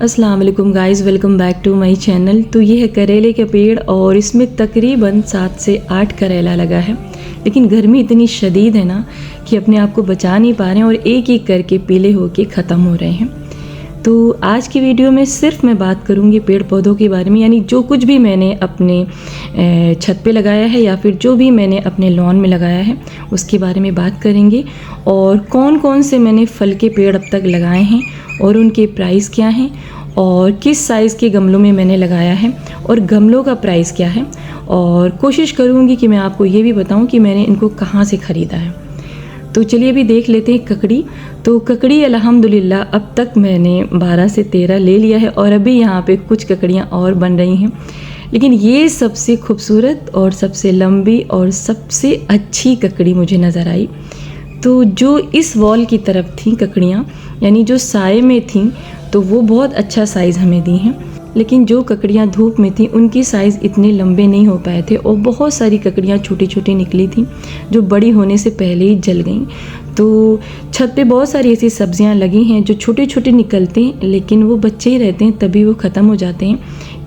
अस्सलाम वालेकुम guys, welcome back to my channel. तो ये है करेले का पेड़ और इसमें तकरीबन 7 से 8 करेला लगा है। लेकिन गर्मी इतनी शदीद है ना कि अपने आप को बचा नहीं पा रहे हैं और एक एक करके पीले होके ख़त्म हो रहे हैं। तो आज की वीडियो में सिर्फ मैं बात करूँगी पेड़ पौधों के बारे में, यानी जो कुछ भी मैंने अपने छत पे लगाया है या फिर जो भी मैंने अपने लॉन में लगाया है उसके बारे में बात करेंगे। और कौन कौन से मैंने फल के पेड़ अब तक लगाए हैं और उनके प्राइस क्या हैं और किस साइज़ के गमलों में मैंने लगाया है और गमलों का प्राइस क्या है। और कोशिश करूँगी कि मैं आपको ये भी बताऊँ कि मैंने इनको कहाँ से ख़रीदा है। तो चलिए अभी देख लेते हैं ककड़ी। तो ककड़ी अल्हम्दुलिल्लाह अब तक मैंने 12 से 13 ले लिया है और अभी यहाँ पे कुछ ककड़ियाँ और बन रही हैं। लेकिन ये सबसे खूबसूरत और सबसे लंबी और सबसे अच्छी ककड़ी मुझे नज़र आई। तो जो इस वॉल की तरफ थी ककड़ियाँ, यानी जो साए में थी, तो वो बहुत अच्छा साइज़ हमें दी हैं। लेकिन जो ककड़ियाँ धूप में थी उनकी साइज़ इतने लंबे नहीं हो पाए थे और बहुत सारी ककड़ियाँ छोटी छोटी निकली थी जो बड़ी होने से पहले ही जल गईं। तो छत पे बहुत सारी ऐसी सब्जियां लगी हैं जो छोटे छोटे निकलते हैं लेकिन वो बच्चे ही रहते हैं, तभी वो ख़त्म हो जाते हैं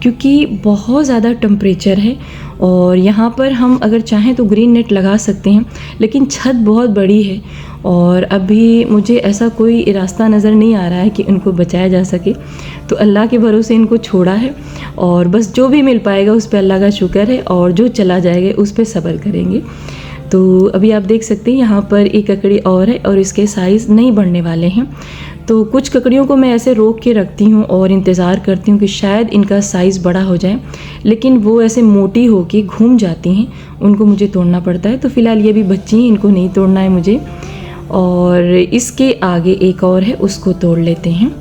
क्योंकि बहुत ज़्यादा टेम्परेचर है। और यहाँ पर हम अगर चाहें तो ग्रीन नेट लगा सकते हैं, लेकिन छत बहुत बड़ी है और अभी मुझे ऐसा कोई रास्ता नज़र नहीं आ रहा है कि इनको बचाया जा सके। तो अल्लाह के भरोसे इनको छोड़ा है और बस जो भी मिल पाएगा उस पर अल्लाह का शुक्र है और जो चला जाएगा उस पर सब्र करेंगे। तो अभी आप देख सकते हैं यहाँ पर एक ककड़ी और है और इसके साइज़ नहीं बढ़ने वाले हैं। तो कुछ ककड़ियों को मैं ऐसे रोक के रखती हूँ और इंतज़ार करती हूँ कि शायद इनका साइज़ बड़ा हो जाए, लेकिन वो ऐसे मोटी होके घूम जाती हैं, उनको मुझे तोड़ना पड़ता है। तो फ़िलहाल ये भी बच्ची हैं, इनको नहीं तोड़ना है मुझे। और इसके आगे एक और है, उसको तोड़ लेते हैं।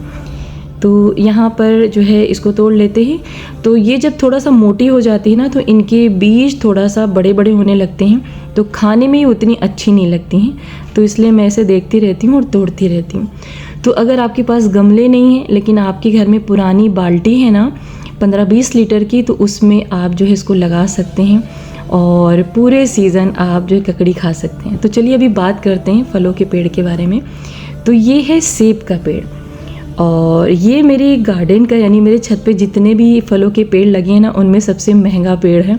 तो यहाँ पर जो है इसको तोड़ लेते हैं। तो ये जब थोड़ा सा मोटी हो जाती है ना तो इनके बीज थोड़ा सा बड़े बड़े होने लगते हैं, तो खाने में ही उतनी अच्छी नहीं लगती हैं। तो इसलिए मैं ऐसे देखती रहती हूँ और तोड़ती रहती हूँ। तो अगर आपके पास गमले नहीं हैं लेकिन आपके घर में पुरानी बाल्टी है ना 15-20 लीटर की, तो उसमें आप जो है इसको लगा सकते हैं और पूरे सीज़न आप जो है ककड़ी खा सकते हैं। तो चलिए अभी बात करते हैं फलों के पेड़ के बारे में। तो ये है सेब का पेड़ और ये मेरे गार्डन का, यानी मेरे छत पे जितने भी फलों के पेड़ लगे हैं ना उनमें सबसे महंगा पेड़ है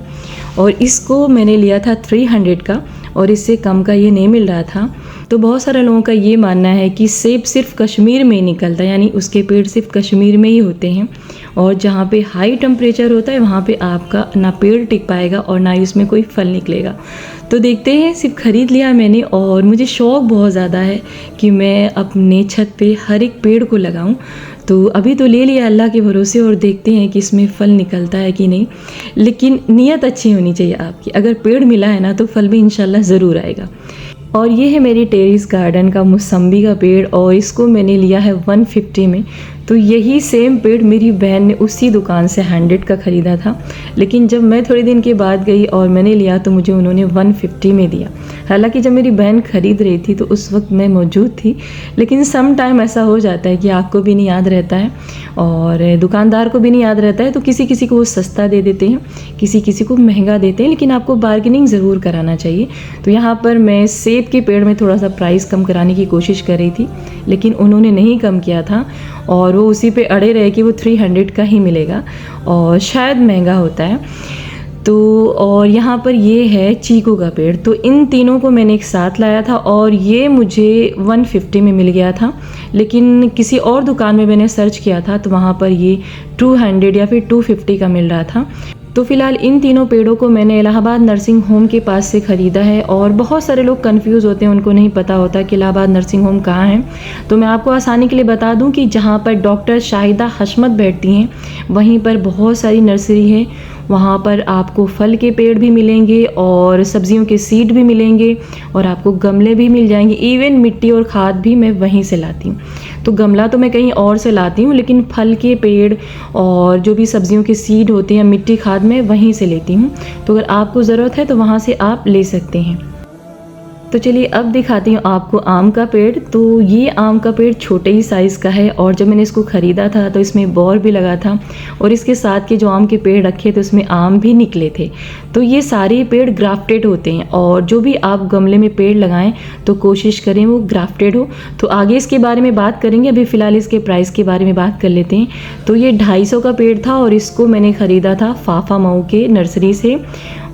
और इसको मैंने लिया था 300 का और इससे कम का ये नहीं मिल रहा था। तो बहुत सारे लोगों का ये मानना है कि सेब सिर्फ कश्मीर में ही निकलता है, यानी उसके पेड़ सिर्फ कश्मीर में ही होते हैं और जहाँ पे हाई टेम्परेचर होता है वहाँ पे आपका ना पेड़ टिक पाएगा और ना ही उसमें कोई फल निकलेगा। तो देखते हैं, सिर्फ ख़रीद लिया मैंने और मुझे शौक़ बहुत ज़्यादा है कि मैं अपने छत पे हर एक पेड़ को लगाऊं। तो अभी तो ले लिया अल्लाह के भरोसे और देखते हैं कि इसमें फल निकलता है कि नहीं। लेकिन नीयत अच्छी होनी चाहिए आपकी, अगर पेड़ मिला है ना तो फल भी इंशाल्लाह ज़रूर आएगा। और ये है मेरी टेरेस गार्डन का मौसम्बी का पेड़ और इसको मैंने लिया है 150 में। तो यही सेम पेड़ मेरी बहन ने उसी दुकान से 100 का ख़रीदा था, लेकिन जब मैं थोड़े दिन के बाद गई और मैंने लिया तो मुझे उन्होंने 150 में दिया। हालांकि जब मेरी बहन ख़रीद रही थी तो उस वक्त मैं मौजूद थी, लेकिन सम टाइम ऐसा हो जाता है कि आपको भी नहीं याद रहता है और दुकानदार को भी नहीं याद रहता है, तो किसी किसी को वो सस्ता दे देते हैं, किसी किसी को महंगा देते हैं, लेकिन आपको बार्गेनिंग ज़रूर कराना चाहिए। तो यहाँ पर मैं सेब के पेड़ में थोड़ा सा प्राइस कम कराने की कोशिश कर रही थी, लेकिन उन्होंने नहीं कम किया था और वो उसी पे अड़े रहे कि वो 300 का ही मिलेगा और शायद महंगा होता है। तो और यहाँ पर ये है चीकू का पेड़। तो इन तीनों को मैंने एक साथ लाया था और ये मुझे 150 में मिल गया था, लेकिन किसी और दुकान में मैंने सर्च किया था तो वहाँ पर ये 200 या फिर 250 का मिल रहा था। तो फ़िलहाल इन तीनों पेड़ों को मैंने इलाहाबाद नर्सिंग होम के पास से ख़रीदा है और बहुत सारे लोग कंफ्यूज होते हैं, उनको नहीं पता होता कि इलाहाबाद नर्सिंग होम कहाँ है। तो मैं आपको आसानी के लिए बता दूं कि जहाँ पर डॉक्टर शाहिदा हशमत बैठती हैं वहीं पर बहुत सारी नर्सरी है। वहाँ पर आपको फल के पेड़ भी मिलेंगे और सब्जियों के सीड भी मिलेंगे और आपको गमले भी मिल जाएंगे। इवन मिट्टी और खाद भी मैं वहीं से लाती हूँ। तो गमला तो मैं कहीं और से लाती हूँ, लेकिन फल के पेड़ और जो भी सब्जियों के सीड होते हैं, मिट्टी खाद मैं वहीं से लेती हूँ। तो अगर आपको ज़रूरत है तो वहाँ से आप ले सकते हैं। तो चलिए अब दिखाती हूँ आपको आम का पेड़। तो ये आम का पेड़ छोटे ही साइज़ का है और जब मैंने इसको ख़रीदा था तो इसमें बौर भी लगा था और इसके साथ के जो आम के पेड़ रखे थे उसमें आम भी निकले थे। तो ये सारे पेड़ ग्राफ्टेड होते हैं और जो भी आप गमले में पेड़ लगाएं तो कोशिश करें वो ग्राफ्टेड हो। तो आगे इसके बारे में बात करेंगे, अभी फ़िलहाल इसके प्राइस के बारे में बात कर लेते हैं। तो ये 250 का पेड़ था और इसको मैंने ख़रीदा था फाफा मऊ के नर्सरी से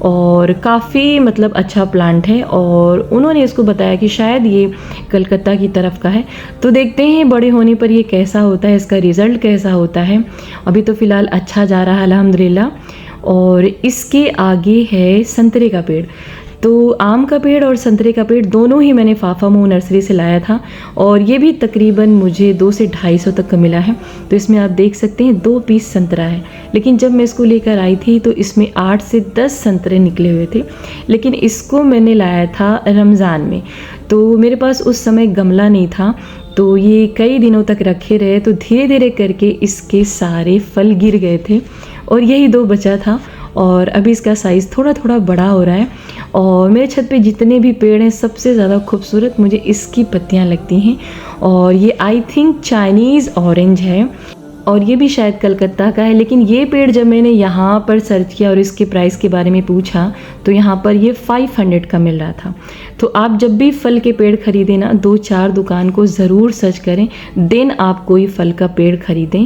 और काफ़ी मतलब अच्छा प्लांट है और उन्होंने इसको बताया कि शायद ये कलकत्ता की तरफ का है। तो देखते हैं बड़े होने पर ये कैसा होता है, इसका रिज़ल्ट कैसा होता है। अभी तो फ़िलहाल अच्छा जा रहा है अल्हम्दुलिल्लाह। और इसके आगे है संतरे का पेड़। तो आम का पेड़ और संतरे का पेड़ दोनों ही मैंने फाफा मऊ नर्सरी से लाया था और ये भी तकरीबन मुझे 200 से 250 तक का मिला है। तो इसमें आप देख सकते हैं 2 पीस संतरा है, लेकिन जब मैं इसको लेकर आई थी तो इसमें 8 से 10 संतरे निकले हुए थे। लेकिन इसको मैंने लाया था रमज़ान में, तो मेरे पास उस समय गमला नहीं था, तो ये कई दिनों तक रखे रहे। तो धीरे धीरे करके इसके सारे फल गिर गए थे और यही 2 बचा था और अभी इसका साइज़ थोड़ा थोड़ा बड़ा हो रहा है। और मेरे छत पे जितने भी पेड़ हैं सबसे ज़्यादा खूबसूरत मुझे इसकी पत्तियां लगती हैं और ये आई थिंक चाइनीज़ ऑरेंज है और ये भी शायद कलकत्ता का है। लेकिन ये पेड़ जब मैंने यहाँ पर सर्च किया और इसके प्राइस के बारे में पूछा तो यहाँ पर ये 500 का मिल रहा था। तो आप जब भी फल के पेड़ खरीदें ना 2-4 दुकान को ज़रूर सर्च करें, देन आप कोई फल का पेड़ खरीदें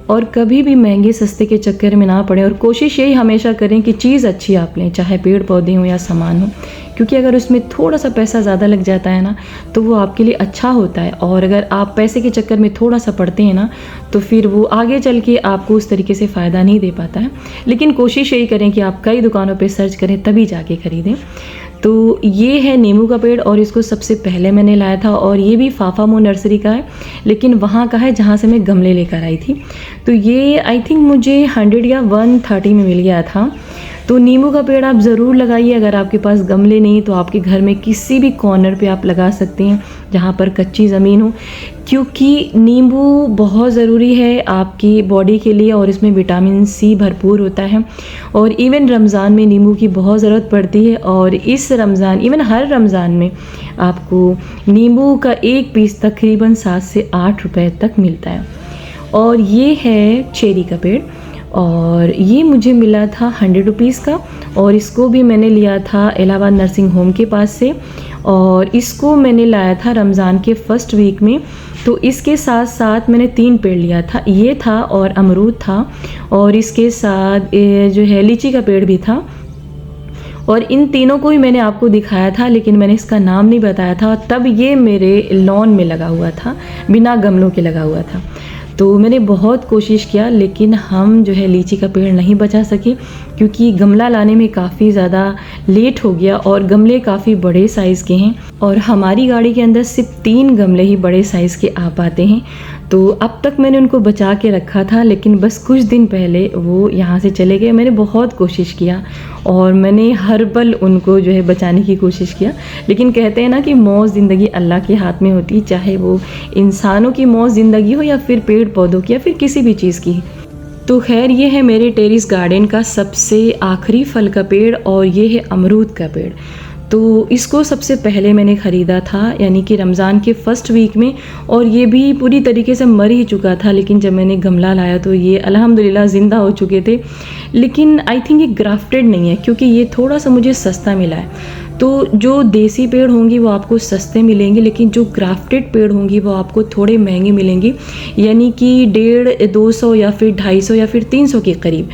और कभी भी महंगे सस्ते के चक्कर में ना पड़े। और कोशिश यही हमेशा करें कि चीज़ अच्छी आप लें, चाहे पेड़ पौधे हों या सामान हो, क्योंकि अगर उसमें थोड़ा सा पैसा ज़्यादा लग जाता है ना तो वो आपके लिए अच्छा होता है। और अगर आप पैसे के चक्कर में थोड़ा सा पड़ते हैं ना तो फिर वो आगे चल के आपको उस तरीके से फ़ायदा नहीं दे पाता है। लेकिन कोशिश यही करें कि आप कई दुकानों पे सर्च करें तभी जाके ख़रीदें। तो ये है नींबू का पेड़ और इसको सबसे पहले मैंने लाया था और ये भी फाफा मऊ नर्सरी का है, लेकिन वहाँ का है जहाँ से मैं गमले लेकर आई थी। तो ये आई थिंक मुझे 100 या 130 में मिल गया था। तो नींबू का पेड़ आप ज़रूर लगाइए। अगर आपके पास गमले नहीं तो आपके घर में किसी भी कॉर्नर पे आप लगा सकते हैं जहाँ पर कच्ची ज़मीन हो, क्योंकि नींबू बहुत ज़रूरी है आपकी बॉडी के लिए और इसमें विटामिन सी भरपूर होता है। और इवन रमज़ान में नींबू की बहुत ज़रूरत पड़ती है और इस रमज़ान इवन हर रमज़ान में आपको नींबू का एक पीस तकरीबन 7 से 8 रुपए तक मिलता है। और ये है चेरी का पेड़ और ये मुझे मिला था 100 रुपीज़ का और इसको भी मैंने लिया था इलाहाबाद नर्सिंग होम के पास से और इसको मैंने लाया था रमज़ान के फर्स्ट वीक में। तो इसके साथ साथ मैंने 3 पेड़ लिया था, ये था और अमरूद था और इसके साथ जो है लीची का पेड़ भी था। और इन तीनों को ही मैंने आपको दिखाया था, लेकिन मैंने इसका नाम नहीं बताया था। तब ये मेरे लॉन में लगा हुआ था, बिना गमलों के लगा हुआ था। तो मैंने बहुत कोशिश किया लेकिन हम जो है लीची का पेड़ नहीं बचा सके, क्योंकि गमला लाने में काफ़ी ज़्यादा लेट हो गया और गमले काफ़ी बड़े साइज़ के हैं और हमारी गाड़ी के अंदर सिर्फ 3 गमले ही बड़े साइज़ के आ पाते हैं। तो अब तक मैंने उनको बचा के रखा था, लेकिन बस कुछ दिन पहले वो यहाँ से चले गए। मैंने बहुत कोशिश किया और मैंने हर पल उनको जो है बचाने की कोशिश किया, लेकिन कहते हैं ना कि मौत ज़िंदगी अल्लाह के हाथ में होती, चाहे वो इंसानों की मौत ज़िंदगी हो या फिर पेड़ पौधों की या फिर किसी भी चीज़ की। तो खैर ये है मेरे टेरेस गार्डन का सबसे आखिरी फल का पेड़ और ये है अमरूद का पेड़। तो इसको सबसे पहले मैंने ख़रीदा था यानी कि रमज़ान के फर्स्ट वीक में और ये भी पूरी तरीके से मर ही चुका था, लेकिन जब मैंने गमला लाया तो ये अल्हम्दुलिल्लाह ज़िंदा हो चुके थे। लेकिन आई थिंक ये ग्राफ्टेड नहीं है क्योंकि ये थोड़ा सा मुझे सस्ता मिला है। तो जो देसी पेड़ होंगी वो आपको सस्ते मिलेंगे, लेकिन जो ग्राफ्टेड पेड़ होंगी वो आपको थोड़े महंगे मिलेंगे, यानी कि 150, 200 या फिर 250 या फिर 300 के करीब।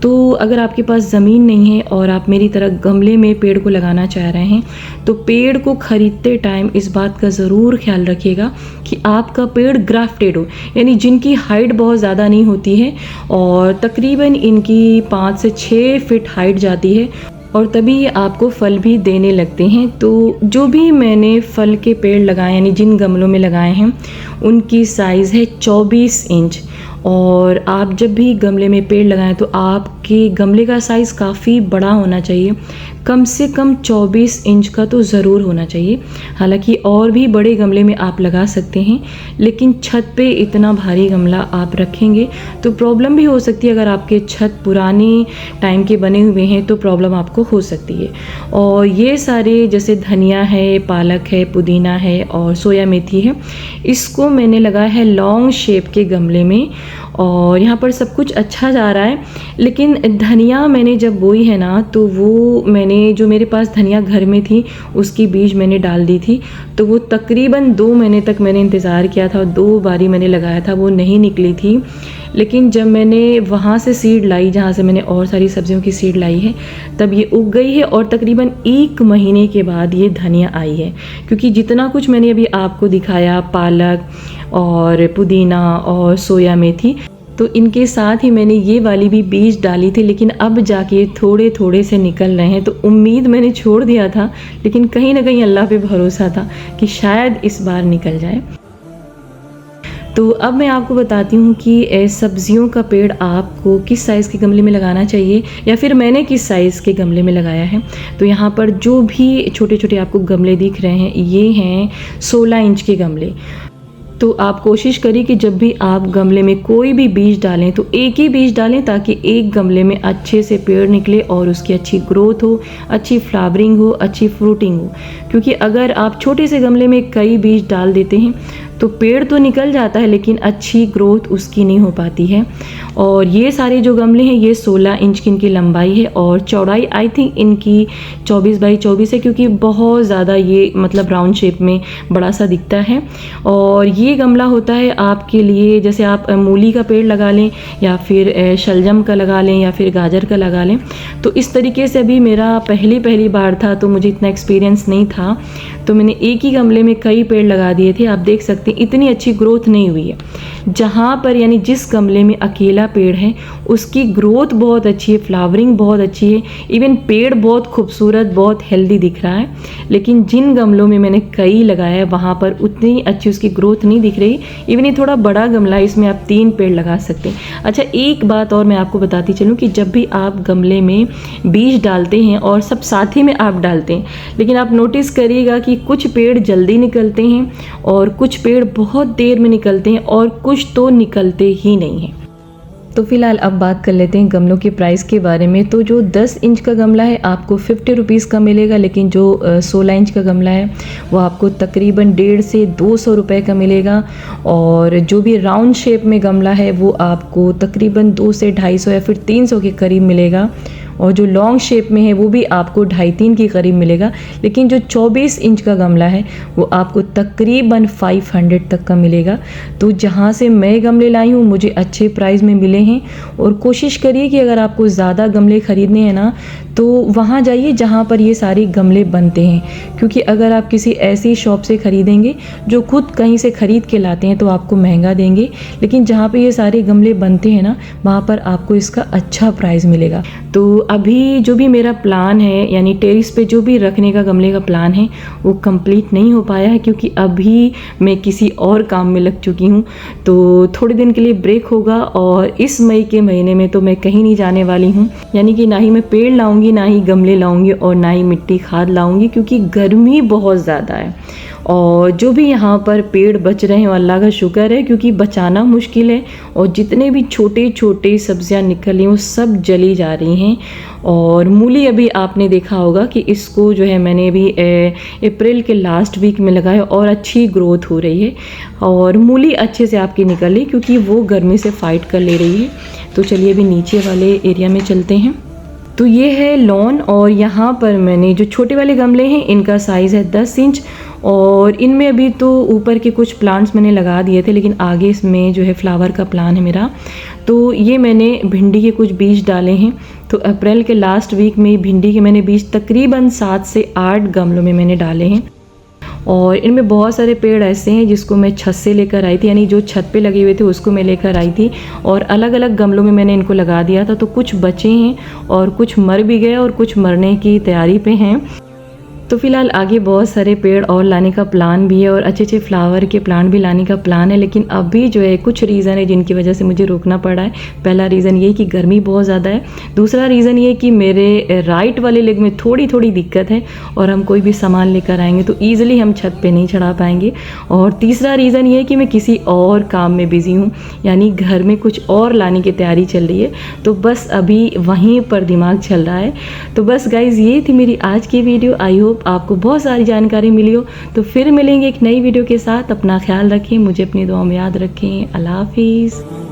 तो अगर आपके पास ज़मीन नहीं है और आप मेरी तरह गमले में पेड़ को लगाना चाह रहे हैं तो पेड़ को ख़रीदते टाइम इस बात का ज़रूर ख्याल रखिएगा कि आपका पेड़ ग्राफ्टेड हो, यानी जिनकी हाइट बहुत ज़्यादा नहीं होती है और तकरीबन इनकी 5 से 6 फीट हाइट जाती है और तभी आपको फल भी देने लगते हैं। तो जो भी मैंने फल के पेड़ लगाए यानी जिन गमलों में लगाए हैं उनकी साइज़ है 24 इंच। और आप जब भी गमले में पेड़ लगाएं तो आप आपके गमले का साइज़ काफ़ी बड़ा होना चाहिए, कम से कम 24 इंच का तो ज़रूर होना चाहिए। हालांकि और भी बड़े गमले में आप लगा सकते हैं, लेकिन छत पे इतना भारी गमला आप रखेंगे तो प्रॉब्लम भी हो सकती है। अगर आपके छत पुराने टाइम के बने हुए हैं तो प्रॉब्लम आपको हो सकती है। और ये सारे जैसे धनिया है, पालक है, पुदीना है और सोया मेथी है, इसको मैंने लगाया है लॉन्ग शेप के गमले में और यहाँ पर सब कुछ अच्छा जा रहा है। लेकिन धनिया मैंने जब बोई है ना, तो वो मैंने जो मेरे पास धनिया घर में थी उसकी बीज मैंने डाल दी थी, तो वो तकरीबन 2 महीने तक मैंने इंतज़ार किया था, 2 बारी मैंने लगाया था, वो नहीं निकली थी। लेकिन जब मैंने वहाँ से सीड लाई, जहाँ से मैंने और सारी सब्जियों की सीड लाई है, तब ये उग गई है और तकरीबन 1 महीने के बाद ये धनिया आई है। क्योंकि जितना कुछ मैंने अभी आपको दिखाया, पालक और पुदीना और सोया मेथी, तो इनके साथ ही मैंने ये वाली भी बीज डाली थी, लेकिन अब जाके थोड़े थोड़े से निकल रहे हैं। तो उम्मीद मैंने छोड़ दिया था, लेकिन कहीं ना कहीं अल्लाह पे भरोसा था कि शायद इस बार निकल जाए। तो अब मैं आपको बताती हूँ कि सब्जियों का पेड़ आपको किस साइज़ के गमले में लगाना चाहिए, या फिर मैंने किस साइज़ के गमले में लगाया है। तो यहाँ पर जो भी छोटे छोटे आपको गमले दिख रहे हैं, ये हैं 16 इंच के गमले। तो आप कोशिश करिए कि जब भी आप गमले में कोई भी बीज डालें तो एक ही बीज डालें, ताकि एक गमले में अच्छे से पेड़ निकले और उसकी अच्छी ग्रोथ हो, अच्छी फ्लावरिंग हो, अच्छी फ्रूटिंग हो। क्योंकि अगर आप छोटे से गमले में कई बीज डाल देते हैं तो पेड़ तो निकल जाता है, लेकिन अच्छी ग्रोथ उसकी नहीं हो पाती है। और ये सारे जो गमले हैं, ये 16 इंच की इनकी लंबाई है और चौड़ाई आई थिंक इनकी 24 बाई 24 है, क्योंकि बहुत ज़्यादा ये मतलब राउंड शेप में बड़ा सा दिखता है। और ये गमला होता है आपके लिए, जैसे आप मूली का पेड़ लगा लें या फिर शलजम का लगा लें या फिर गाजर का लगा लें। तो इस तरीके से अभी मेरा पहली बार था, तो मुझे इतना एक्सपीरियंस नहीं था, तो मैंने एक ही गमले में कई पेड़ लगा दिए थे। आप देख सकते हैं इतनी अच्छी ग्रोथ नहीं हुई है। जहाँ पर यानी जिस गमले में अकेला पेड़ है उसकी ग्रोथ बहुत अच्छी है, फ्लावरिंग बहुत अच्छी है, इवन पेड़ बहुत खूबसूरत, बहुत हेल्दी दिख रहा है। लेकिन जिन गमलों में मैंने कई लगाया है वहाँ पर उतनी अच्छी उसकी ग्रोथ नहीं दिख रही। इवन ये थोड़ा बड़ा गमला है, इसमें आप 3 पेड़ लगा सकते हैं। अच्छा, एक बात और मैं आपको बताती चलूँ कि जब भी आप गमले में बीज डालते हैं और सब साथ ही में आप डालते हैं, लेकिन आप नोटिस करिएगा कि कुछ पेड़ जल्दी निकलते हैं और कुछ पेड़ बहुत देर में निकलते हैं और कुछ तो निकलते ही नहीं हैं। तो फिलहाल अब बात कर लेते हैं गमलों के प्राइस के बारे में। तो जो 10 इंच का गमला है आपको 50 रुपीज़ का मिलेगा, लेकिन जो 16 इंच का गमला है वो आपको तकरीबन 150 से 200 रुपये का मिलेगा। और जो भी राउंड शेप में गमला है वो आपको तकरीबन 200 से 250 या फिर 300 के करीब मिलेगा। और जो लॉन्ग शेप में है वो भी आपको 250-300 के करीब मिलेगा। लेकिन जो 24 इंच का गमला है वो आपको तकरीबन 500 तक का मिलेगा। तो जहाँ से मैं गमले लाई हूँ मुझे अच्छे प्राइस में मिले हैं। और कोशिश करिए कि अगर आपको ज़्यादा गमले ख़रीदने हैं ना, तो वहाँ जाइए जहाँ पर ये सारे गमले बनते हैं। क्योंकि अगर आप किसी ऐसी शॉप से ख़रीदेंगे जो खुद कहीं से ख़रीद के लाते हैं तो आपको महंगा देंगे, लेकिन जहाँ पे ये सारे गमले बनते हैं ना, वहाँ पर आपको इसका अच्छा प्राइस मिलेगा। तो अभी जो भी मेरा प्लान है, यानी टेरेस पे जो भी रखने का गमले का प्लान है, वो कंप्लीट नहीं हो पाया है, क्योंकि अभी मैं किसी और काम में लग चुकी हूँ। तो थोड़े दिन के लिए ब्रेक होगा और इस मई के महीने में तो मैं कहीं नहीं जाने वाली हूँ। यानी कि ना ही मैं पेड़ लाऊंगी, ना ही गमले लाऊंगी और ना ही मिट्टी खाद लाऊंगी, क्योंकि गर्मी बहुत ज़्यादा है। और जो भी यहाँ पर पेड़ बच रहे हैं अल्लाह का शुक्र है, क्योंकि बचाना मुश्किल है। और जितने भी छोटे छोटे सब्जियाँ निकली वो सब जली जा रही हैं। और मूली अभी आपने देखा होगा कि इसको जो है मैंने अभी अप्रैल के लास्ट वीक में लगाया और अच्छी ग्रोथ हो रही है और मूली अच्छे से आपकी निकल रही, क्योंकि वो गर्मी से फाइट कर ले रही है। तो चलिए अभी नीचे वाले एरिया में चलते हैं। तो ये है लॉन, और यहाँ पर मैंने जो छोटे वाले गमले हैं इनका साइज़ है 10 इंच। और इनमें अभी तो ऊपर के कुछ प्लांट्स मैंने लगा दिए थे, लेकिन आगे इसमें जो है फ्लावर का प्लान है मेरा। तो ये मैंने भिंडी के कुछ बीज डाले हैं। तो अप्रैल के लास्ट वीक में भिंडी के मैंने बीज तकरीबन 7 से 8 गमलों में मैंने डाले हैं। और इनमें बहुत सारे पेड़ ऐसे हैं जिसको मैं छत से लेकर आई थी, यानी जो छत पे लगे हुए थे उसको मैं लेकर आई थी और अलग अलग गमलों में मैंने इनको लगा दिया था। तो कुछ बचे हैं और कुछ मर भी गए और कुछ मरने की तैयारी पे हैं। तो फ़िलहाल आगे बहुत सारे पेड़ और लाने का प्लान भी है और अच्छे अच्छे फ्लावर के प्लांट भी लाने का प्लान है, लेकिन अभी जो है कुछ रीज़न है जिनकी वजह से मुझे रोकना पड़ा है। पहला रीज़न ये कि गर्मी बहुत ज़्यादा है, दूसरा रीज़न ये कि मेरे राइट वाले लेग में थोड़ी थोड़ी दिक्कत है और हम कोई भी सामान लेकर आएंगे तो ईज़िली हम छत पे नहीं चढ़ा पाएंगे, और तीसरा रीज़न ये है कि मैं किसी और काम में बिज़ी हूँ, यानी घर में कुछ और लाने की तैयारी चल रही है, तो बस अभी वहीं पर दिमाग चल रहा है। तो बस गाइज़ ये थी मेरी आज की वीडियो। आई होप आपको बहुत सारी जानकारी मिली हो। तो फिर मिलेंगे एक नई वीडियो के साथ। अपना ख्याल रखें, मुझे अपनी दुआ में याद रखें। अल्लाह हाफिज़।